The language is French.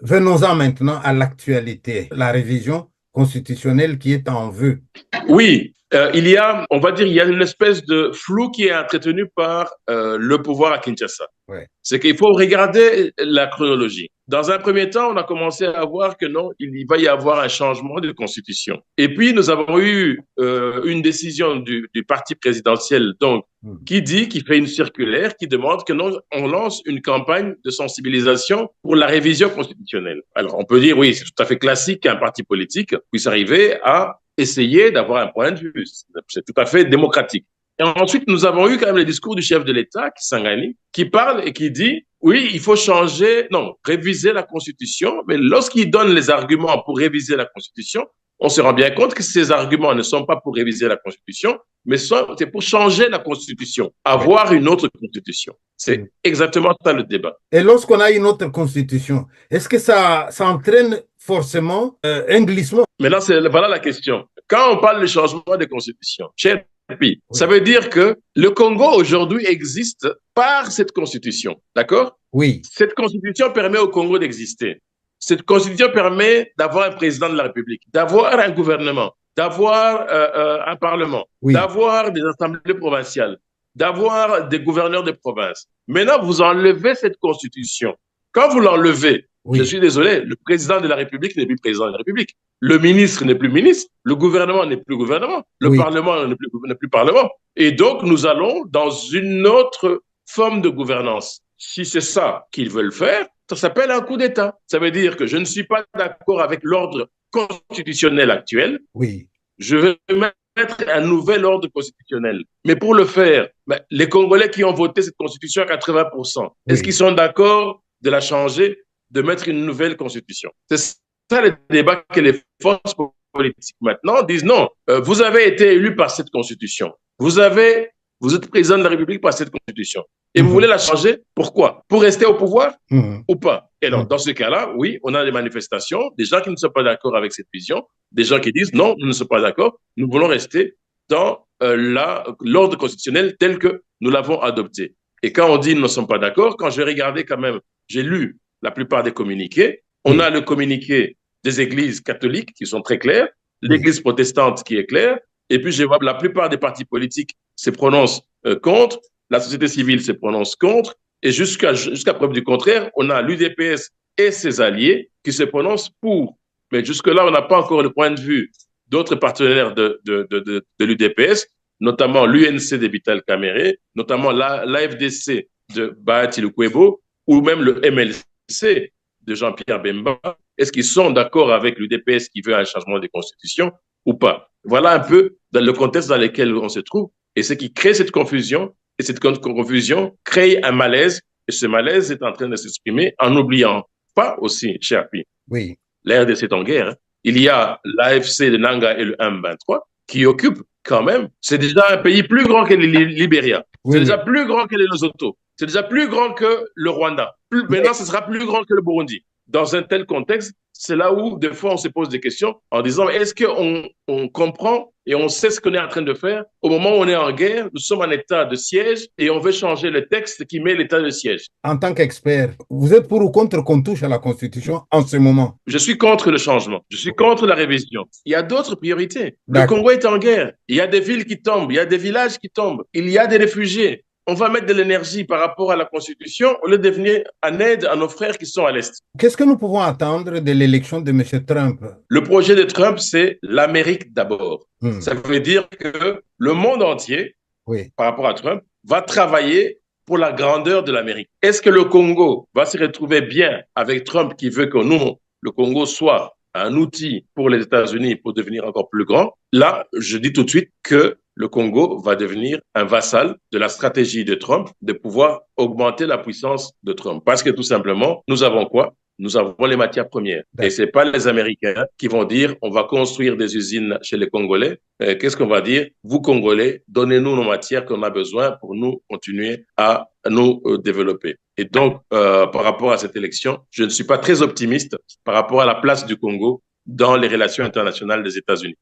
Venons-en maintenant à l'actualité, la révision constitutionnelle qui est en vue. Oui, il y a, on va dire, il y a une espèce de flou qui est entretenu par le pouvoir à Kinshasa. Ouais. C'est qu'il faut regarder la chronologie. Dans un premier temps, on a commencé à voir que non, il va y avoir un changement de constitution. Et puis, nous avons eu une décision du parti présidentiel, donc, qui fait une circulaire, qui demande que non, on lance une campagne de sensibilisation pour la révision constitutionnelle. Alors, on peut dire, oui, c'est tout à fait classique qu'un parti politique puisse arriver à essayer d'avoir un point de vue. C'est tout à fait démocratique. Et ensuite, nous avons eu quand même le discours du chef de l'État, Kisangani, qui parle et qui dit, oui, il faut changer, non, réviser la Constitution, mais lorsqu'il donne les arguments pour réviser la Constitution, on se rend bien compte que ces arguments ne sont pas pour réviser la Constitution, mais c'est pour changer la Constitution, avoir une autre Constitution. C'est exactement ça le débat. Et lorsqu'on a une autre constitution, est-ce que ça entraîne forcément un glissement? Maintenant, voilà la question. Quand on parle de changement de Constitution, ça veut dire que le Congo aujourd'hui existe par cette constitution, d'accord? Oui. Cette constitution permet au Congo d'exister. Cette constitution permet d'avoir un président de la République, d'avoir un gouvernement, d'avoir un parlement, d'avoir des assemblées provinciales, d'avoir des gouverneurs de province. Maintenant, vous enlevez cette constitution. Quand vous l'enlevez, je suis désolé, le président de la République n'est plus président de la République. Le ministre n'est plus ministre, le gouvernement n'est plus gouvernement, le parlement n'est plus parlement. Et donc, nous allons dans une autre forme de gouvernance. Si c'est ça qu'ils veulent faire, ça s'appelle un coup d'État. Ça veut dire que je ne suis pas d'accord avec l'ordre constitutionnel actuel. Je vais mettre un nouvel ordre constitutionnel. Mais pour le faire, les Congolais qui ont voté cette constitution à 80%, est-ce qu'ils sont d'accord de la changer, de mettre une nouvelle constitution? C'est ça le débat que les forces politiques maintenant disent non, vous avez été élu par cette constitution. Vous êtes président de la République par cette constitution. Et vous voulez la changer? Pourquoi? Pour rester au pouvoir ou pas? Et donc, dans ce cas-là, oui, on a des manifestations, des gens qui ne sont pas d'accord avec cette vision, des gens qui disent non, nous ne sommes pas d'accord, nous voulons rester dans l'ordre constitutionnel tel que nous l'avons adopté. Et quand on dit nous ne sommes pas d'accord, quand j'ai regardé quand même, j'ai lu la plupart des communiqués, on a le communiqué des églises catholiques qui sont très clairs, l'église protestante qui est claire, et puis je vois la plupart des partis politiques se prononcent contre, la société civile se prononce contre, et jusqu'à preuve du contraire, on a l'UDPS et ses alliés qui se prononcent pour. Mais jusque-là, on n'a pas encore le point de vue d'autres partenaires de l'UDPS, notamment l'UNC de Vital Kamerhe, notamment l'AFDC de Bahati Lukwebo, ou même le MLC de Jean-Pierre Bemba. Est-ce qu'ils sont d'accord avec l'UDPS qui veut un changement de constitution ou pas? Voilà un peu dans le contexte dans lequel on se trouve. Et ce qui crée cette confusion, et cette confusion crée un malaise, et ce malaise est en train de s'exprimer en n'oubliant pas aussi, cher Pi, la RDC est en guerre. Hein. Il y a l'AFC de Nanga et le M23 qui occupent quand même, c'est déjà un pays plus grand que le Libéria, c'est déjà plus grand que les Lesotho, c'est déjà plus grand que le Rwanda. Maintenant, ce sera plus grand que le Burundi. Dans un tel contexte, c'est là où, des fois, on se pose des questions en disant, est-ce qu'on comprend et on sait ce qu'on est en train de faire? Au moment où on est en guerre, nous sommes en état de siège et on veut changer le texte qui met l'état de siège. En tant qu'expert, vous êtes pour ou contre qu'on touche à la Constitution en ce moment? Je suis contre le changement. Je suis contre la révision. Il y a d'autres priorités. Le Congo est en guerre. Il y a des villes qui tombent. Il y a des villages qui tombent. Il y a des réfugiés. On va mettre de l'énergie par rapport à la Constitution au lieu de venir en aide à nos frères qui sont à l'Est. Qu'est-ce que nous pouvons attendre de l'élection de M. Trump? Le projet de Trump, c'est l'Amérique d'abord. Ça veut dire que le monde entier, par rapport à Trump, va travailler pour la grandeur de l'Amérique. Est-ce que le Congo va se retrouver bien avec Trump qui veut que nous, le Congo, soit un outil pour les États-Unis pour devenir encore plus grand? Là, je dis tout de suite que le Congo va devenir un vassal de la stratégie de Trump de pouvoir augmenter la puissance de Trump. Parce que tout simplement, nous avons quoi? Nous avons les matières premières. Et ce n'est pas les Américains qui vont dire on va construire des usines chez les Congolais. Qu'est-ce qu'on va dire? Vous, Congolais, donnez-nous nos matières qu'on a besoin pour nous continuer à nous développer. Et donc, par rapport à cette élection, je ne suis pas très optimiste par rapport à la place du Congo dans les relations internationales des États-Unis.